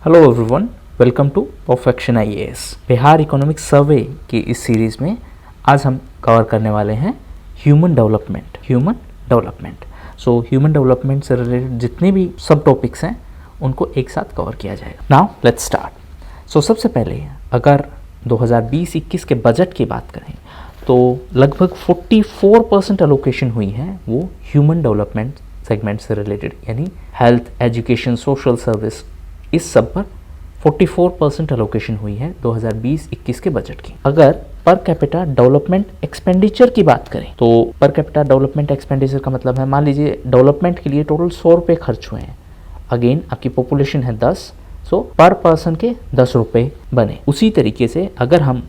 Hello everyone, welcome to perfection IAS. Bihar economic survey की इस series में आज हम कवर करने वाले हैं ह्यूमन डेवलपमेंट। ह्यूमन डेवलपमेंट से रिलेटेड जितने भी सब टॉपिक्स हैं उनको एक साथ कवर किया जाएगा। Now let's start. सबसे पहले अगर 2020-21 के बजट की बात करें तो लगभग 44% एलोकेशन हुई है वो ह्यूमन डेवलपमेंट सेगमेंट से रिलेटेड, यानी हेल्थ, एजुकेशन, सोशल सर्विस, इस सब पर 44% एलोकेशन हुई है 2020-21 के बजट की। अगर पर कैपिटा डेवलपमेंट एक्सपेंडिचर की बात करें तो पर कैपिटा डेवलपमेंट एक्सपेंडिचर का मतलब है, मान लीजिए डेवलपमेंट के लिए टोटल 100 रुपये खर्च हुए हैं। अगेन आपकी पॉपुलेशन है 10, सो पर पर्सन के 10 रुपये बने। उसी तरीके से अगर हम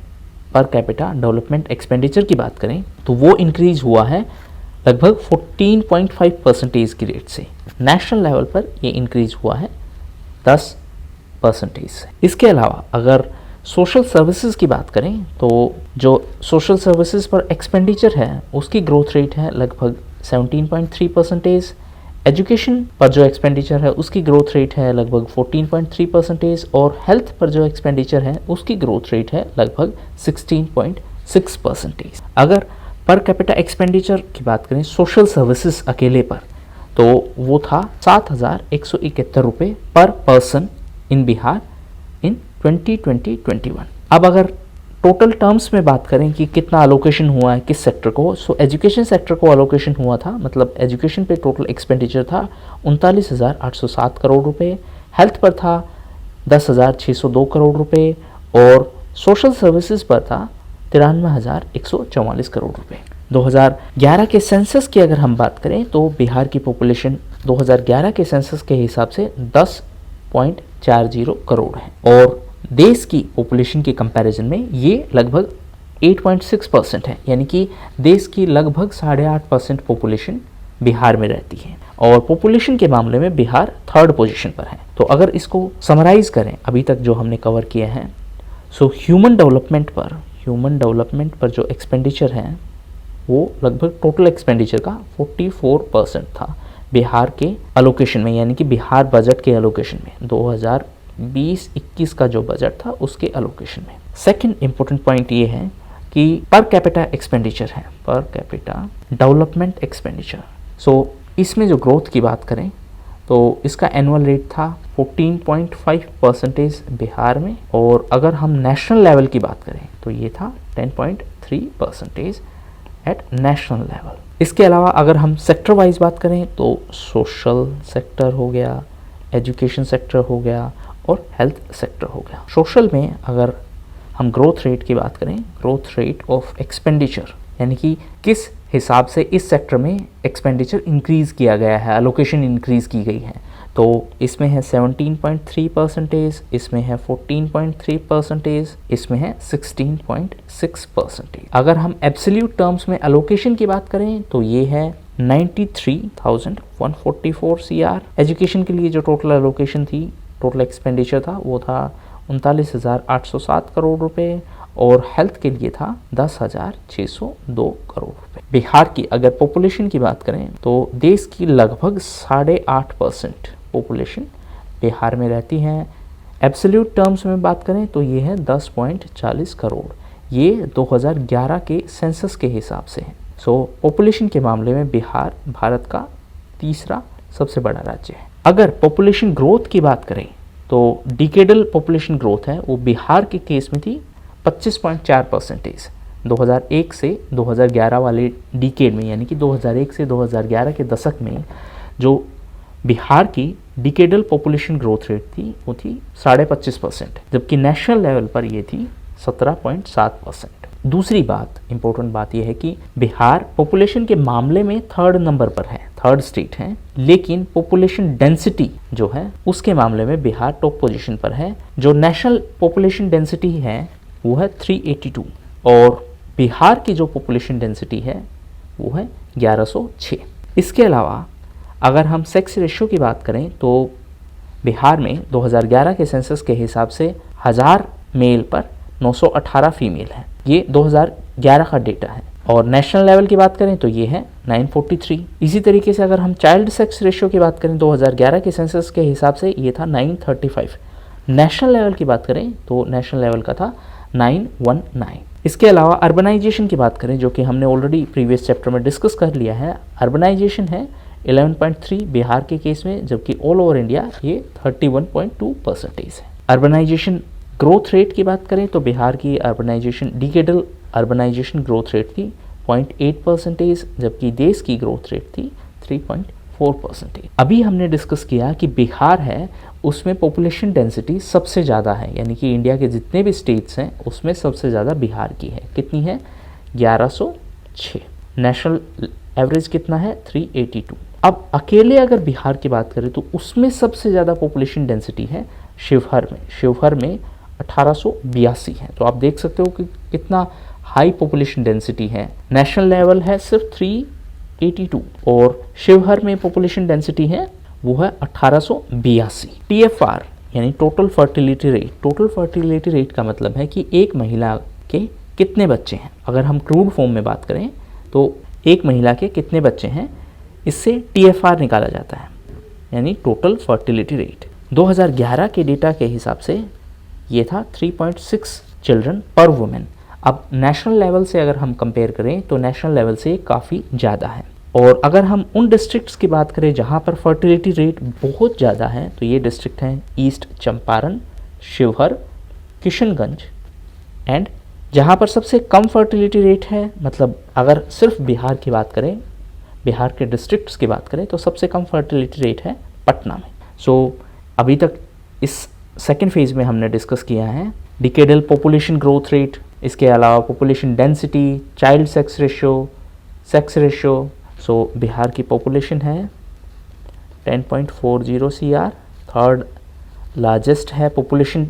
पर कैपिटा डेवलपमेंट एक्सपेंडिचर की बात करें तो वो इंक्रीज हुआ है लगभग 14.5% की रेट से। नेशनल लेवल पर ये इंक्रीज हुआ है 10% से। इसके अलावा अगर सोशल सर्विसेज की बात करें तो जो सोशल सर्विसेज पर एक्सपेंडिचर है उसकी ग्रोथ रेट है लगभग 17.3%। एजुकेशन पर जो एक्सपेंडिचर है उसकी ग्रोथ रेट है लगभग 14.3% और हेल्थ पर जो एक्सपेंडिचर है उसकी ग्रोथ रेट है लगभग 16.6%। अगर पर कैपिटा एक्सपेंडिचर की बात करें सोशल सर्विसेज अकेले पर तो वो था 7,171 रुपये पर पर्सन इन बिहार इन 2020-21। अब अगर टोटल टर्म्स में बात करें कि कितना अलोकेशन हुआ है किस सेक्टर को, सो एजुकेशन सेक्टर को अलोकेशन हुआ था, मतलब एजुकेशन पे टोटल एक्सपेंडिचर था 39,807 करोड़ रुपए, हेल्थ पर था 10,602 करोड़ रुपए और सोशल सर्विसेज पर था 93,144 करोड़ रुपए। 2011 के सेंसस की अगर हम बात करें तो बिहार की पॉपुलेशन 2011 के सेंसस के हिसाब से 10.40 करोड़ है और देश की पॉपुलेशन के कंपैरिजन में ये लगभग 8.6% है, यानी कि देश की लगभग 8.5% पॉपुलेशन बिहार में रहती है और पॉपुलेशन के मामले में बिहार 3rd पोजीशन पर है। तो अगर इसको समराइज करें अभी तक जो हमने कवर किए हैं, सो ह्यूमन डेवलपमेंट पर जो एक्सपेंडिचर है वो लगभग टोटल एक्सपेंडिचर का 44% था बिहार के अलोकेशन में, यानी कि बिहार बजट के अलोकेशन में 2020-21 का जो बजट था उसके अलोकेशन में। सेकंड इंपॉर्टेंट पॉइंट ये है कि पर कैपिटा एक्सपेंडिचर है, पर कैपिटा डेवलपमेंट एक्सपेंडिचर। इसमें जो ग्रोथ की बात करें तो इसका एनुअल रेट था 14.5% बिहार में और अगर हम नेशनल लेवल की बात करें तो ये था 10.3% एट नेशनल लेवल। इसके अलावा अगर हम सेक्टर वाइज बात करें तो सोशल सेक्टर हो गया, एजुकेशन सेक्टर हो गया और हेल्थ सेक्टर हो गया। सोशल में अगर हम ग्रोथ रेट की बात करें, ग्रोथ रेट ऑफ एक्सपेंडिचर, यानी कि किस हिसाब से इस सेक्टर में एक्सपेंडिचर इंक्रीज किया गया है, एलोकेशन इंक्रीज की गई है, तो इसमें है 17.3%, इसमें है 14.3%, इसमें है 16.6%। अगर हम एब्सोल्यूट टर्म्स में एलोकेशन की बात करें तो ये है 93,144 CR। एजुकेशन के लिए जो टोटल एलोकेशन थी, टोटल एक्सपेंडिचर था वो था 39,807 करोड़ रुपए और हेल्थ के लिए था 10,602 करोड़ रुपए। बिहार की अगर पॉपुलेशन की बात करें तो देश की लगभग 8.5% पॉपुलेशन बिहार में रहती है। एब्सोल्यूट टर्म्स में बात करें तो ये है 10.40 करोड़, ये 2011 के सेंसस के हिसाब से है। पॉपुलेशन के मामले में बिहार भारत का तीसरा सबसे बड़ा राज्य है। अगर पॉपुलेशन ग्रोथ की बात करें तो डिकेडल पॉपुलेशन ग्रोथ है वो बिहार के केस में थी 25.4%। 2001 से 2011 वाले डिकेड में, यानी कि 2001 से 2011 के दशक में जो बिहार की डिकेडल पॉपुलेशन ग्रोथ रेट थी वो थी 25.5%, जबकि नेशनल लेवल पर ये थी 17.7%। दूसरी बात, इंपॉर्टेंट बात यह है कि बिहार पॉपुलेशन के मामले में 3rd नंबर पर है, 3rd स्टेट है, लेकिन पॉपुलेशन डेंसिटी जो है उसके मामले में बिहार टॉप पोजीशन पर है। जो नेशनल पॉपुलेशन डेंसिटी है वो है 382 और बिहार की जो पॉपुलेशन डेंसिटी है वो है 1106। इसके अलावा अगर हम सेक्स रेशियो की बात करें तो बिहार में 2011 के सेंसस के हिसाब से 1000 मेल पर 918 फीमेल है, ये 2011 का डेटा है और नेशनल लेवल की बात करें तो ये है 943। इसी तरीके से अगर हम चाइल्ड सेक्स रेशियो की बात करें 2011 के सेंसस के हिसाब से ये था 935, नेशनल लेवल की बात करें तो नेशनल लेवल का था 919। इसके अलावा अर्बनाइजेशन की बात करें, जो कि हमने ऑलरेडी प्रीवियस चैप्टर में डिस्कस कर लिया है, अर्बनाइजेशन है 11.3 बिहार के केस में, जबकि ऑल ओवर इंडिया ये 31.2% है। अर्बनाइजेशन ग्रोथ रेट की बात करें तो बिहार की urbanisation decadal urbanisation growth rate थी 0.8%, जबकि देश की ग्रोथ रेट थी 3.4%। अभी हमने डिस्कस किया कि बिहार है उसमें पॉपुलेशन डेंसिटी सबसे ज़्यादा है, यानी कि इंडिया के जितने भी स्टेट्स हैं उसमें सबसे ज़्यादा बिहार की है। कितनी है? 1106। नेशनल एवरेज कितना है? 382। अब अकेले अगर बिहार की बात करें तो उसमें सबसे ज़्यादा पॉपुलेशन डेंसिटी है शिवहर में। शिवहर में 1882 है। तो आप देख सकते हो कि कितना हाई पॉपुलेशन डेंसिटी है। नेशनल लेवल है सिर्फ 382 और शिवहर में पॉपुलेशन डेंसिटी है वो है 1882। TFR यानी total fertility rate. Total fertility rate का मतलब है कि एक महिला के कितने बच्चे हैं। अगर हम क्रूड फॉर्म में बात करें तो एक महिला के कितने बच्चे हैं, इससे TFR निकाला जाता है, यानी टोटल फर्टिलिटी रेट। 2011 के डेटा के हिसाब से ये था 3.6 चिल्ड्रन पर वुमेन। अब नेशनल लेवल से अगर हम कंपेयर करें तो नेशनल लेवल से काफ़ी ज़्यादा है। और अगर हम उन डिस्ट्रिक्ट्स की बात करें जहाँ पर फर्टिलिटी रेट बहुत ज़्यादा है तो ये डिस्ट्रिक्ट हैं ईस्ट चंपारण, शिवहर, किशनगंज एंड जहाँ पर सबसे कम फर्टिलिटी रेट है, मतलब अगर सिर्फ बिहार की बात करें, बिहार के डिस्ट्रिक्ट्स की बात करें तो सबसे कम फर्टिलिटी रेट है पटना में। सो अभी तक इस सेकेंड फेज में हमने डिस्कस किया है डिकेडल पॉपुलेशन ग्रोथ रेट, इसके अलावा population density, child sex ratio. So Bihar की पॉपुलेशन है 10.40 CR, थर्ड लार्जेस्ट है पॉपुलेशन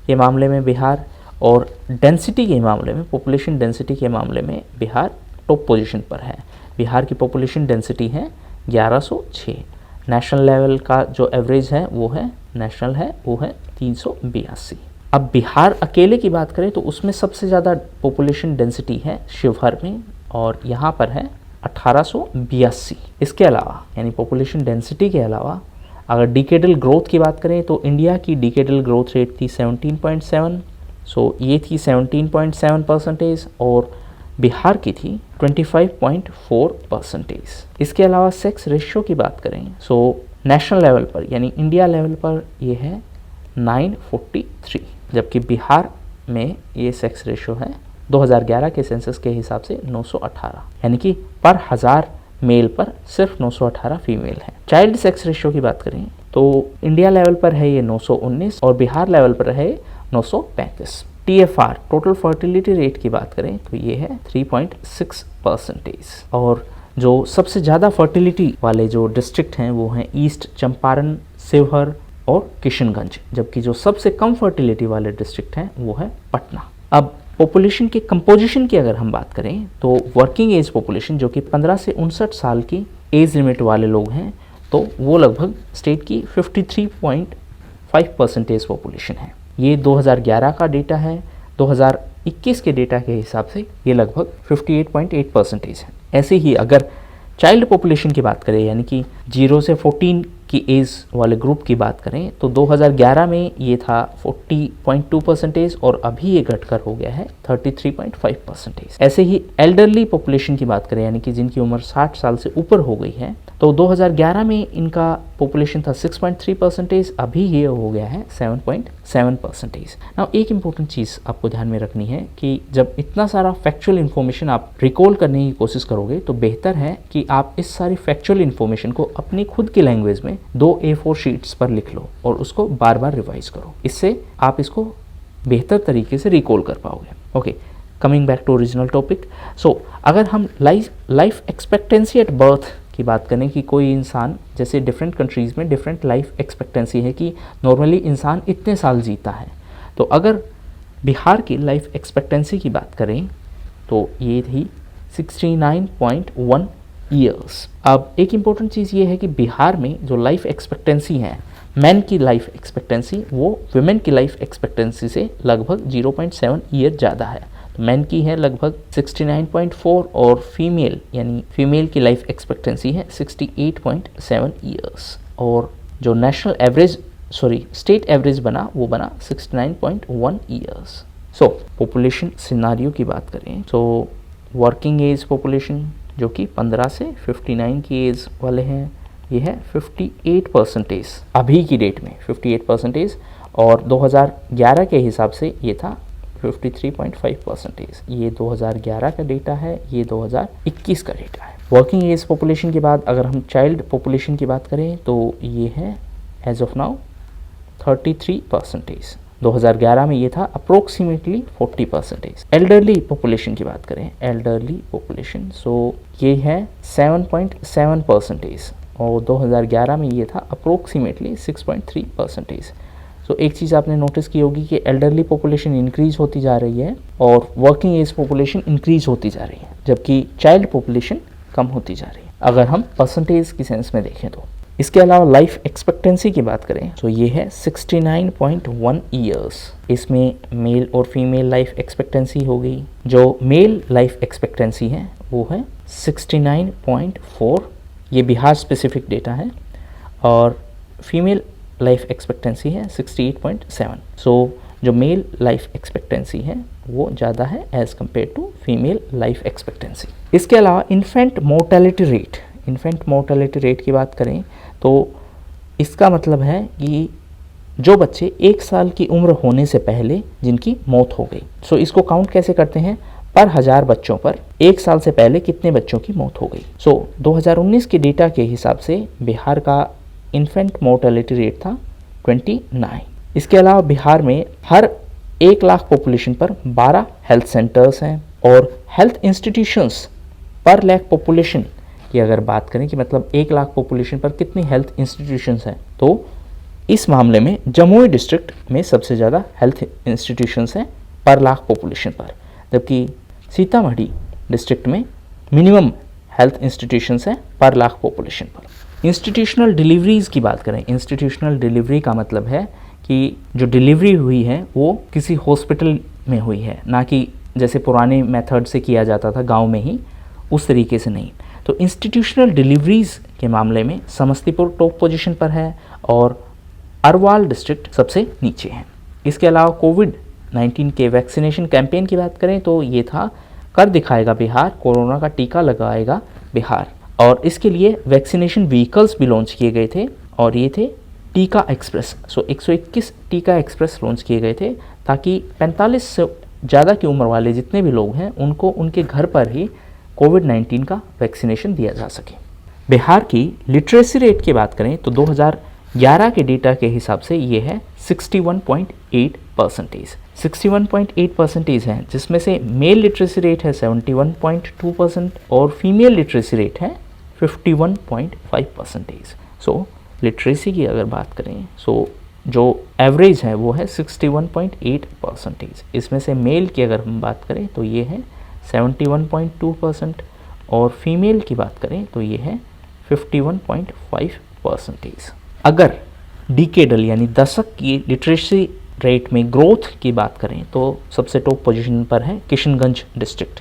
के मामले में बिहार, और डेंसिटी के मामले में, पॉपुलेशन डेंसिटी के मामले में बिहार टॉप पोजीशन पर है। बिहार की पॉपुलेशन डेंसिटी है 1106। नेशनल लेवल का जो एवरेज है वो है, नेशनल है वो है 382। अब बिहार अकेले की बात करें तो उसमें सबसे ज़्यादा पॉपुलेशन डेंसिटी है शिवहर में और यहाँ पर है 1882। इसके अलावा यानी पॉपुलेशन डेंसिटी के अलावा अगर डिकेडल ग्रोथ की बात करें तो इंडिया की डिकेडल ग्रोथ रेट थी 17.7, सो ये थी 17.7% और बिहार की थी 25.4%। इसके अलावा सेक्स रेशियो की बात करें सो नेशनल लेवल पर यानी इंडिया लेवल पर ये है 943, जबकि बिहार में ये सेक्स रेशियो है 2011 के सेंसस के हिसाब से 918, यानी कि पर हज़ार मेल पर सिर्फ 918 फीमेल है। चाइल्ड सेक्स रेशियो की बात करें तो इंडिया लेवल पर है ये 919 और बिहार लेवल पर है 935। TFR टोटल फर्टिलिटी रेट की बात करें तो ये है 3.6%। और जो सबसे ज़्यादा फर्टिलिटी वाले जो डिस्ट्रिक्ट हैं वो हैं ईस्ट चंपारण, शिवहर और किशनगंज, जबकि जो सबसे कम फर्टिलिटी वाले डिस्ट्रिक्ट हैं वो है पटना। अब पॉपुलेशन के कंपोजिशन की अगर हम बात करें तो वर्किंग एज पॉपुलेशन जो कि 15 से 59 साल की एज लिमिट वाले लोग हैं तो वो लगभग स्टेट की 53.5% पॉपुलेशन है। ये 2011 का डेटा है। 2021 के डेटा के हिसाब से ये लगभग 58.8% है। ऐसे ही अगर चाइल्ड पॉपुलेशन की बात करें यानी कि 0 से 14 की एज वाले ग्रुप की बात करें तो 2011 में ये था 40.2% और अभी ये घटकर हो गया है 33.5%। ऐसे ही एल्डरली पॉपुलेशन की बात करें यानी कि जिनकी उम्र 60 साल से ऊपर हो गई है तो 2011 में इनका पॉपुलेशन था 6.3%, अभी ये हो गया है 7.7%। नाउ एक इम्पोर्टेंट चीज़ आपको ध्यान में रखनी है कि जब इतना सारा फैक्चुअल इन्फॉर्मेशन आप रिकॉल करने की कोशिश करोगे तो बेहतर है कि आप इस सारी फैक्चुअल इन्फॉर्मेशन को अपनी खुद की लैंग्वेज में 2 A4 शीट्स पर लिख लो और उसको बार बार रिवाइज करो। इससे आप इसको बेहतर तरीके से रिकॉल कर पाओगे। Okay, coming back to original topic. So अगर हम लाइफ एक्सपेक्टेंसी एट बर्थ की बात करें कि कोई इंसान, जैसे डिफरेंट कंट्रीज़ में डिफरेंट लाइफ एक्सपेक्टेंसी है कि नॉर्मली इंसान इतने साल जीता है, तो अगर बिहार की लाइफ एक्सपेक्टेंसी की बात करें तो ये थी 69.1 ईयर्स। अब एक इम्पोर्टेंट चीज़ ये है कि बिहार में जो लाइफ एक्सपेक्टेंसी है, मैन की लाइफ एक्सपेक्टेंसी वो वुमेन की लाइफ एक्सपेक्टेंसी से लगभग 0.7 ईयर ज़्यादा है। तो मैन की है लगभग 69.4 और फीमेल यानी फीमेल की लाइफ एक्सपेक्टेंसी है 68.7 ईयर्स। और जो नेशनल एवरेज स्टेट एवरेज बना वो बना 69.1 ईयर्स। सो पॉपुलेशन सिनारियो की बात करें तो वर्किंग एज पॉपुलेशन जो कि 15 से 59 की एज वाले हैं, ये है 58% अभी की डेट में 58%, और 2011 के हिसाब से ये था 53.5%। ये 2011 का डेटा है, ये 2021 का डेटा है। वर्किंग एज पॉपुलेशन के बाद अगर हम चाइल्ड पॉपुलेशन की बात करें तो ये है एज ऑफ नाउ 33%। 2011 में ये था अप्रोक्सीमेटली 40%। एल्डरली पॉपुलेशन की बात करें, एल्डरली पॉपुलेशन, सो ये है 7.7%, और 2011 में ये था अप्रोक्सीमेटली 6.3%। सो एक चीज़ आपने नोटिस की होगी कि एल्डरली पॉपुलेशन इंक्रीज होती जा रही है और वर्किंग एज पॉपुलेशन इंक्रीज होती जा रही है, जबकि चाइल्ड पॉपुलेशन कम होती जा रही है अगर हम परसेंटेज की सेंस में देखें तो। इसके अलावा लाइफ एक्सपेक्टेंसी की बात करें तो ये है 69.1 ईयर्स। इसमें मेल और फीमेल लाइफ एक्सपेक्टेंसी हो गई। जो मेल लाइफ एक्सपेक्टेंसी है वो है 69.4, ये बिहार स्पेसिफिक डेटा है, और फीमेल लाइफ एक्सपेक्टेंसी है 68.7। सो जो मेल लाइफ एक्सपेक्टेंसी है वो ज़्यादा है as compare to female life expectancy. इसके अलावा infant mortality rate, infant mortality rate की बात करें तो इसका मतलब है कि जो बच्चे 1 साल की उम्र होने से पहले जिनकी मौत हो गई। सो इसको काउंट कैसे करते हैं, पर 1000 बच्चों पर 1 साल से पहले कितने बच्चों की मौत हो गई। सो 2019 के डेटा के हिसाब से बिहार का इन्फेंट मोर्टेलिटी रेट था 29। इसके अलावा बिहार में हर 1 लाख पॉपुलेशन पर 12 हेल्थ सेंटर्स हैं, और हेल्थ इंस्टीट्यूशंस पर लाख पॉपुलेशन की अगर बात करें कि मतलब 1 लाख पॉपुलेशन पर कितनी हेल्थ इंस्टीट्यूशंस हैं, तो इस मामले में जमुई डिस्ट्रिक्ट में सबसे ज़्यादा हेल्थ इंस्टीट्यूशंस हैं पर लाख पॉपुलेशन पर, जबकि सीतामढ़ी डिस्ट्रिक्ट में मिनिमम हेल्थ इंस्टीट्यूशंस हैं पर लाख पॉपुलेशन पर। इंस्टीट्यूशनल डिलीवरीज़ की बात करें, इंस्टीट्यूशनल डिलीवरी का मतलब है कि जो डिलीवरी हुई है वो किसी हॉस्पिटल में हुई है, ना कि जैसे पुराने मेथड से किया जाता था गांव में ही, उस तरीके से नहीं। तो इंस्टीट्यूशनल डिलीवरीज़ के मामले में समस्तीपुर टॉप पोजीशन पर है और अरवाल डिस्ट्रिक्ट सबसे नीचे है। इसके अलावा कोविड-19 के वैक्सीनेशन कैंपेन की बात करें तो ये था कर दिखाएगा बिहार, कोरोना का टीका लगाएगा बिहार, और इसके लिए वैक्सीनेशन व्हीकल्स भी लॉन्च किए गए थे, और ये थे टीका एक्सप्रेस। सो 121 टीका एक्सप्रेस लॉन्च किए गए थे ताकि 45 से ज़्यादा की उम्र वाले जितने भी लोग हैं उनको उनके घर पर ही कोविड-19 का वैक्सीनेशन दिया जा सके। बिहार की लिटरेसी रेट की बात करें तो 2011 के डेटा के हिसाब से ये है 61.8%। 61.8% है, जिसमें से मेल लिटरेसी रेट है 71.2% और फीमेल लिटरेसी रेट है 51.5%। सो लिटरेसी की अगर बात करें सो जो एवरेज है वो है 61.8%। इसमें से मेल की अगर हम बात करें तो ये है 71.2% और फीमेल की बात करें तो ये है 51.5%। अगर डिकेडल यानी दशक की लिटरेसी रेट में ग्रोथ की बात करें तो सबसे टॉप पोजीशन पर है किशनगंज डिस्ट्रिक्ट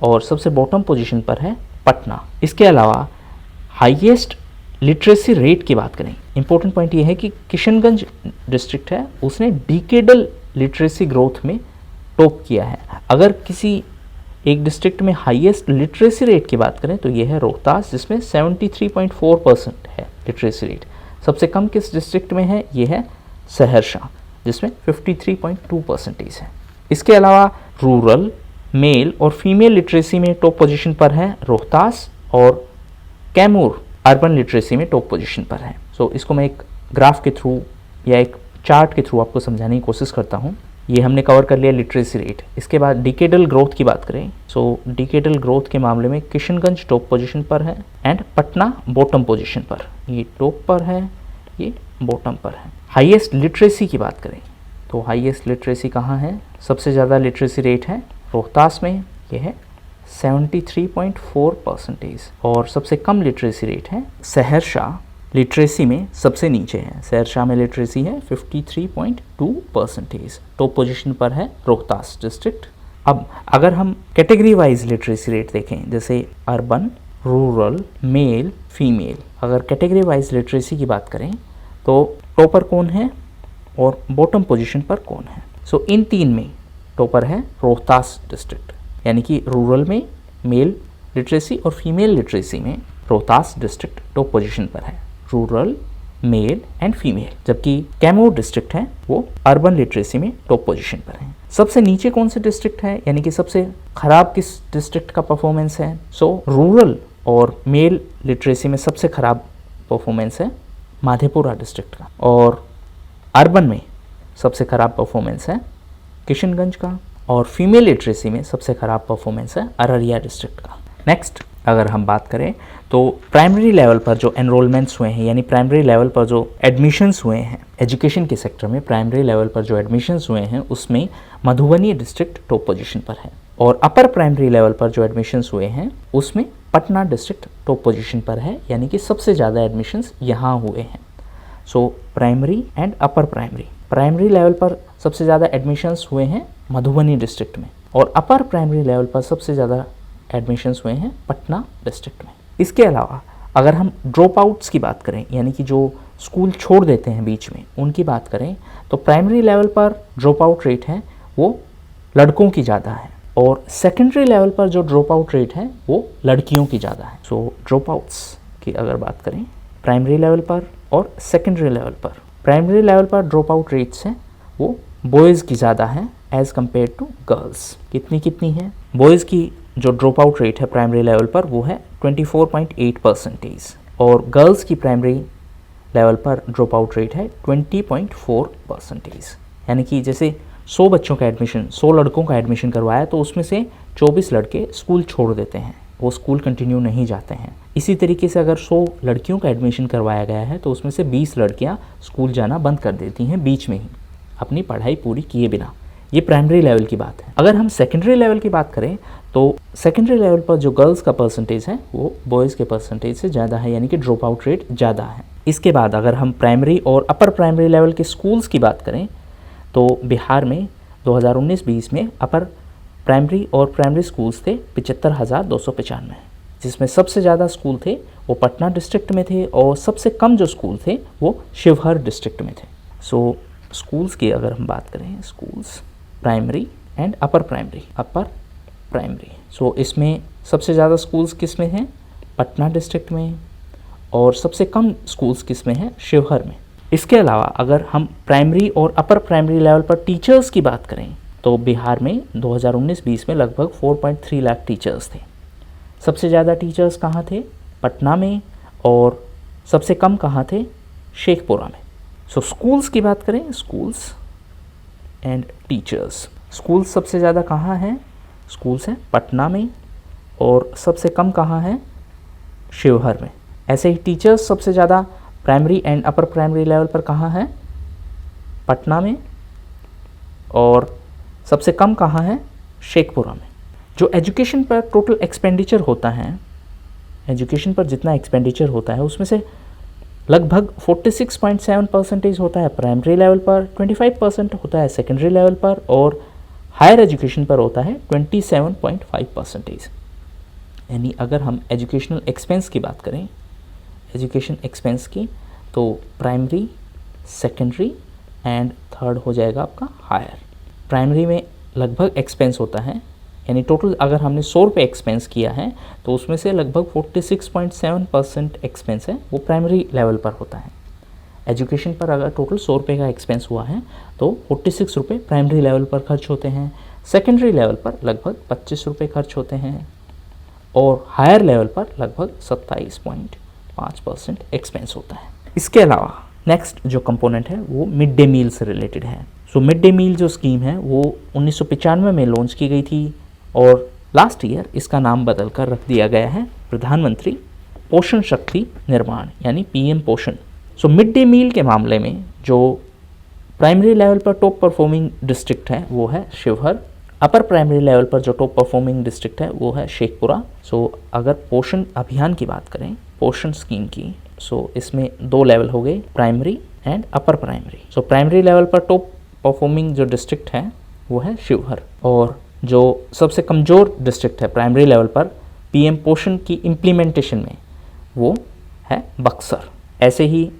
और सबसे बॉटम पोजीशन पर है पटना। इसके अलावा हाईएस्ट लिटरेसी रेट की बात करें, इंपॉर्टेंट पॉइंट ये है कि किशनगंज डिस्ट्रिक्ट है उसने डिकेडल लिटरेसी ग्रोथ में टॉप किया है। अगर किसी एक डिस्ट्रिक्ट में हाईएस्ट लिटरेसी रेट की बात करें तो ये है रोहतास, जिसमें 73.4% है लिटरेसी रेट। सबसे कम किस डिस्ट्रिक्ट में है, ये है सहरसा, जिसमें 53.2% है। इसके अलावा रूरल, मेल और फीमेल लिटरेसी में टॉप पोजीशन पर है रोहतास और कैमूर अर्बन लिटरेसी में टॉप पोजीशन पर है। सो इसको मैं एक ग्राफ के थ्रू या एक चार्ट के थ्रू आपको समझाने की कोशिश करता हूँ। ये हमने कवर कर लिया लिटरेसी रेट। इसके बाद डिकेडल ग्रोथ की बात करें सो डिकेडल ग्रोथ के मामले में किशनगंज टॉप पोजीशन पर है एंड पटना बॉटम पोजीशन पर। ये टॉप पर है, ये बॉटम पर है। हाईएस्ट लिटरेसी की बात करें तो हाईएस्ट लिटरेसी कहाँ है, सबसे ज़्यादा लिटरेसी रेट है रोहतास में, ये है 73.4% और सबसे कम लिटरेसी रेट है सहरसा, लिटरेसी में सबसे नीचे है। सहरसा में लिटरेसी है 53.2%। टॉप पोजीशन पर है रोहतास डिस्ट्रिक्ट। अब अगर हम कैटेगरी वाइज लिटरेसी रेट देखें, जैसे अर्बन, रूरल, मेल, फीमेल, अगर कैटेगरी वाइज लिटरेसी की बात करें तो टॉपर कौन है और बॉटम पोजीशन पर कौन है? सो इन तीन में टॉपर है रोहतास डिस्ट्रिक्ट, यानी कि रूरल में मेल लिटरेसी और फीमेल लिटरेसी में रोहतास डिस्ट्रिक्ट टॉप पोजीशन पर है, रूरल, मेल एंड फीमेल। जबकि कैमूर डिस्ट्रिक्ट है वो अर्बन लिटरेसी में टॉप पोजीशन पर है। सबसे नीचे कौन से डिस्ट्रिक्ट है, यानी कि सबसे खराब किस डिस्ट्रिक्ट का परफॉर्मेंस है? सो रूरल और मेल लिटरेसी में सबसे खराब परफॉर्मेंस है माधेपुरा डिस्ट्रिक्ट का, और अर्बन में सबसे खराब परफॉर्मेंस है किशनगंज का, और फीमेल लिटरेसी में सबसे खराब परफॉर्मेंस है अररिया डिस्ट्रिक्ट का। नेक्स्ट अगर हम बात करें तो प्राइमरी लेवल पर जो एनरोलमेंट्स हुए हैं, यानी प्राइमरी लेवल पर जो एडमिशन्स हुए हैं एजुकेशन के सेक्टर में, प्राइमरी लेवल पर जो एडमिशन्स हुए हैं उसमें मधुबनी डिस्ट्रिक्ट टॉप पोजीशन पर है, और अपर प्राइमरी लेवल पर जो एडमिशन्स हुए हैं उसमें पटना डिस्ट्रिक्ट टॉप पोजीशन पर है, यानी कि सबसे ज़्यादा एडमिशन्स यहाँ हुए हैं। So primary and upper primary, primary level पर सबसे ज़्यादा एडमिशन्स हुए हैं मधुबनी डिस्ट्रिक्ट में, और अपर प्राइमरी लेवल पर सबसे ज़्यादा एडमिशन्स हुए हैं पटना डिस्ट्रिक्ट में। इसके अलावा अगर हम ड्रॉप आउट्स की बात करें, यानी कि जो स्कूल छोड़ देते हैं बीच में, उनकी बात करें तो प्राइमरी लेवल पर ड्रॉप आउट रेट है वो लड़कों की ज़्यादा है, और सेकेंडरी लेवल पर जो ड्रॉप आउट रेट है वो लड़कियों की ज़्यादा है। सो ड्रॉप आउट्स की अगर बात करें प्राइमरी लेवल पर और सेकेंडरी लेवल पर, प्राइमरी लेवल पर ड्रॉप आउट रेट्स हैं वो बॉयज़ की ज़्यादा है एज़ कम्पेयर टू गर्ल्स। कितनी है? बॉयज़ की जो ड्रॉप आउट रेट है प्राइमरी लेवल पर वो है 24.8%, और गर्ल्स की प्राइमरी लेवल पर ड्रॉप आउट रेट है 20.4%। यानी कि जैसे 100 बच्चों का एडमिशन, 100 लड़कों का एडमिशन करवाया तो उसमें से 24 लड़के स्कूल छोड़ देते हैं, वो स्कूल कंटिन्यू नहीं जाते हैं। इसी तरीके से अगर 100 लड़कियों का एडमिशन करवाया गया है तो उसमें से 20 लड़कियां स्कूल जाना बंद कर देती हैं बीच में ही, अपनी पढ़ाई पूरी किए बिना। ये प्राइमरी लेवल की बात है। अगर हम सेकेंडरी लेवल की बात करें तो सेकेंडरी लेवल पर जो गर्ल्स का परसेंटेज है वो बॉयज़ के परसेंटेज से ज़्यादा है, यानी कि ड्रॉप आउट रेट ज़्यादा है। इसके बाद अगर हम प्राइमरी और अपर प्राइमरी लेवल के स्कूल्स की बात करें तो बिहार में 2019-20 में अपर प्राइमरी और प्राइमरी स्कूल्स थे 75,295, जिसमें सबसे ज़्यादा स्कूल थे वो पटना डिस्ट्रिक्ट में थे, और सबसे कम जो स्कूल थे वो शिवहर डिस्ट्रिक्ट में थे। सो स्कूल्स की अगर हम बात करें, schools primary and upper primary, so इसमें सबसे ज़्यादा स्कूल्स किस में हैं? पटना डिस्ट्रिक्ट में, और सबसे कम स्कूल्स किस में हैं? शिवहर में। इसके अलावा अगर हम प्राइमरी और अपर प्राइमरी लेवल पर टीचर्स की बात करें तो बिहार में 2019-20 में लगभग 4.3 लाख टीचर्स थे। सबसे ज़्यादा टीचर्स कहाँ थे? पटना में, और सबसे कम कहाँ थे? शेखपुरा में। सो स्कूल्स की बात करें, स्कूल्स एंड टीचर्स, स्कूल्स सबसे ज़्यादा कहाँ हैं? स्कूल्स हैं पटना में, और सबसे कम कहाँ है? शिवहर में। ऐसे ही टीचर्स सबसे ज़्यादा primary and upper primary level पर कहाँ है? पटना में, और सबसे कम कहाँ है? शेखपुरा में। जो एजुकेशन पर टोटल एक्सपेंडिचर होता है, एजुकेशन पर जितना एक्सपेंडिचर होता है उसमें से लगभग 46.7% होता है प्राइमरी लेवल पर, 25% होता है सेकेंडरी लेवल पर, और हायर एजुकेशन पर होता है 27.5%। यानी अगर हम एजुकेशनल एक्सपेंस की बात करें, एजुकेशन एक्सपेंस की, तो प्राइमरी, सेकेंडरी एंड थर्ड हो जाएगा आपका हायर। प्राइमरी में लगभग एक्सपेंस होता है, यानी टोटल अगर हमने 100 रुपये एक्सपेंस किया है तो उसमें से लगभग 46.7% एक्सपेंस है वो प्राइमरी लेवल पर होता है। एजुकेशन पर अगर टोटल 100 रुपये का एक्सपेंस हुआ है तो 46 रुपये प्राइमरी लेवल पर खर्च होते हैं, सेकेंडरी लेवल पर लगभग 25 रुपये खर्च होते हैं, और हायर लेवल पर लगभग 27.5% एक्सपेंस होता है। इसके अलावा नेक्स्ट जो कंपोनेंट है वो मिड डे मील से रिलेटेड है। सो मिड डे मील जो स्कीम है वो 1995 में लॉन्च की गई थी, और लास्ट ईयर इसका नाम बदलकर रख दिया गया है प्रधानमंत्री पोषण शक्ति निर्माण, यानी पीएम पोषण। सो मिड डे मील के मामले में जो प्राइमरी लेवल पर टॉप परफॉर्मिंग डिस्ट्रिक्ट है वो है शिवहर, अपर प्राइमरी लेवल पर जो टॉप परफॉर्मिंग डिस्ट्रिक्ट है वो है शेखपुरा। सो अगर पोषण अभियान की बात करें, पोषण स्कीम की, सो इसमें 2 लेवल हो गए, primary and upper primary. So primary level पर टॉप परफॉर्मिंग जो डिस्ट्रिक्ट है वो है शिवहर, और जो सबसे कमज़ोर डिस्ट्रिक्ट है प्राइमरी लेवल पर पीएम पोषण की इम्प्लीमेंटेशन में वो है बक्सर। ऐसे ही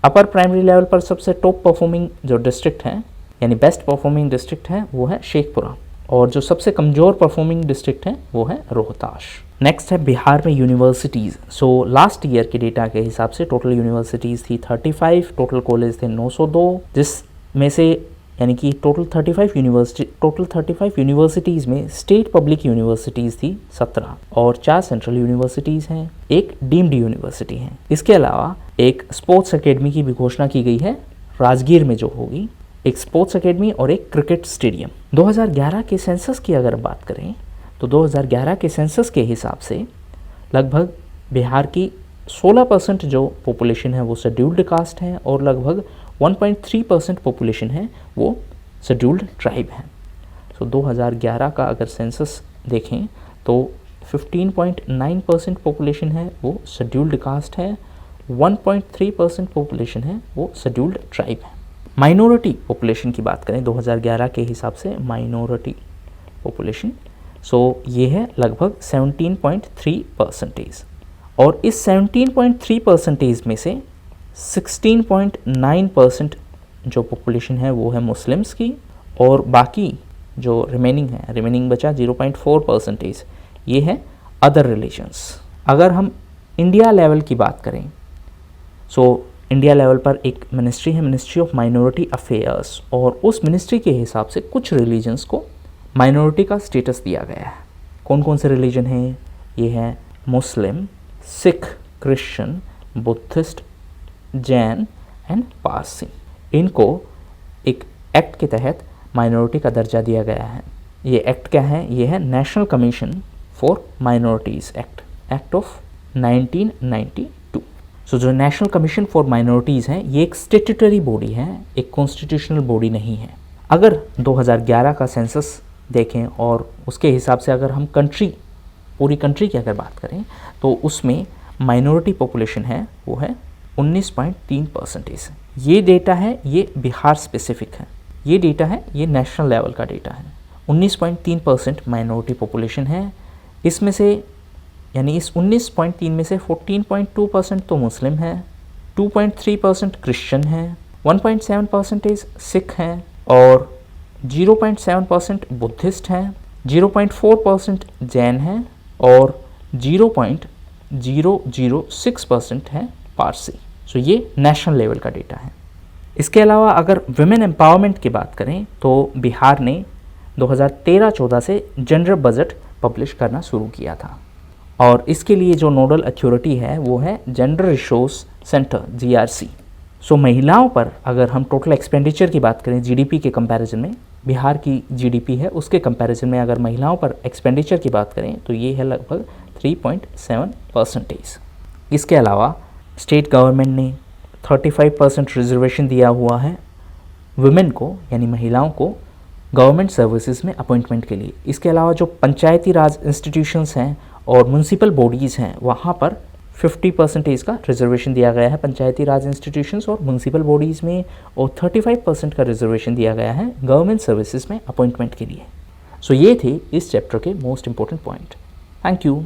अपर प्राइमरी लेवल पर सबसे टॉप परफॉर्मिंग जो डिस्ट्रिक्ट हैं यानी बेस्ट परफॉर्मिंग डिस्ट्रिक्ट है वो है शेखपुरा, और जो सबसे कमज़ोर परफॉर्मिंग डिस्ट्रिक्ट है वो है रोहतास। नेक्स्ट है बिहार में यूनिवर्सिटीज़। सो लास्ट ईयर के डेटा के हिसाब से टोटल यूनिवर्सिटीज़ थी 35, टोटल कॉलेज थे 902, जिसमें से यानी कि टोटल 35 यूनिवर्सिटीज़ में स्टेट पब्लिक यूनिवर्सिटीज़ थी 17 और 4 सेंट्रल यूनिवर्सिटीज़ हैं, एक डीम्ड यूनिवर्सिटी है। इसके अलावा एक स्पोर्ट्स एकेडमी की भी घोषणा की गई है राजगीर में जो होगी, एक स्पोर्ट्स एकेडमी और एक क्रिकेट स्टेडियम। 2011 के सेंसस की अगर बात करें तो 2011 के सेंसस के हिसाब से लगभग बिहार की 16% जो पॉपुलेशन है वो शेड्यूल्ड कास्ट है और लगभग 1.3% पॉपुलेशन है वो शेड्यूल्ड ट्राइब है। सो 2011 का अगर सेंसस देखें तो 15.9% पॉपुलेशन है वो शेड्यूल्ड कास्ट है, 1.3% पॉपुलेशन है वो शेड्यूल्ड ट्राइब है। माइनॉरिटी पॉपुलेशन की बात करें 2011 के हिसाब से माइनॉरिटी पॉपुलेशन ये है लगभग 17.3%, और इस 17.3% में से 16.9% जो पॉपुलेशन है वो है मुस्लिम्स की, और बाकी जो रिमेनिंग बचा 0.4% ये है अदर रिलीजन्स। अगर हम इंडिया लेवल की बात करें इंडिया लेवल पर एक मिनिस्ट्री है, मिनिस्ट्री ऑफ माइनॉरिटी अफेयर्स, और उस मिनिस्ट्री के हिसाब से कुछ रिलीजन्स को माइनॉरिटी का स्टेटस दिया गया है। कौन कौन से रिलीजन हैं? ये है Muslim, Sikh, Christian, Buddhist, Jain and Parsi. इनको एक एक्ट के तहत माइनॉरिटी का दर्जा दिया गया है। ये एक्ट क्या है? ये है national commission for minorities act of 1992। जो नेशनल कमीशन फॉर माइनॉरिटीज़ है ये एक स्टैट्यूटरी बॉडी है, एक कॉन्स्टिट्यूशनल बॉडी नहीं है। अगर 2011 का सेंसस देखें और उसके हिसाब से अगर हम पूरी कंट्री की अगर बात करें तो उसमें माइनॉरिटी पॉपुलेशन है वो है 19.3%। ये डेटा है, ये बिहार स्पेसिफिक है, ये डेटा है, ये नेशनल लेवल का डेटा है। 19.3% माइनॉरिटी पॉपुलेशन है। इसमें से यानी इस 19.3 में से 14.2% तो मुस्लिम है, 2.3% क्रिश्चियन है, 1.7% सिख हैं और 0.7% बुद्धिस्ट हैं, 0.4% जैन हैं और 0.006% है पारसी। ये नेशनल लेवल का डेटा है। इसके अलावा अगर विमेन एम्पावरमेंट की बात करें तो बिहार ने 2013-14 से जेंडर बजट पब्लिश करना शुरू किया था, और इसके लिए जो नोडल अथॉरिटी है वो है जेंडर रिसोर्स सेंटर GRC। महिलाओं पर अगर हम टोटल एक्सपेंडिचर की बात करें जीडीपी के कंपैरिजन में, बिहार की जीडीपी है उसके कंपैरिजन में अगर महिलाओं पर एक्सपेंडिचर की बात करें तो ये है लगभग 3.7%। इसके अलावा स्टेट गवर्नमेंट ने 35% रिजर्वेशन दिया हुआ है वुमेन को यानी महिलाओं को गवर्नमेंट सर्विसेज में अपॉइंटमेंट के लिए। इसके अलावा जो पंचायती राज इंस्टीट्यूशंस हैं और म्यूनसिपल बॉडीज़ हैं वहाँ पर 50% का रिजर्वेशन दिया गया है पंचायती राज इंस्टीट्यूशंस और म्यूनसिपल बॉडीज़ में, और 35% का रिजर्वेशन दिया गया है गवर्नमेंट सर्विसेज में अपॉइंटमेंट के लिए। ये थे इस चैप्टर के most important point. Thank you.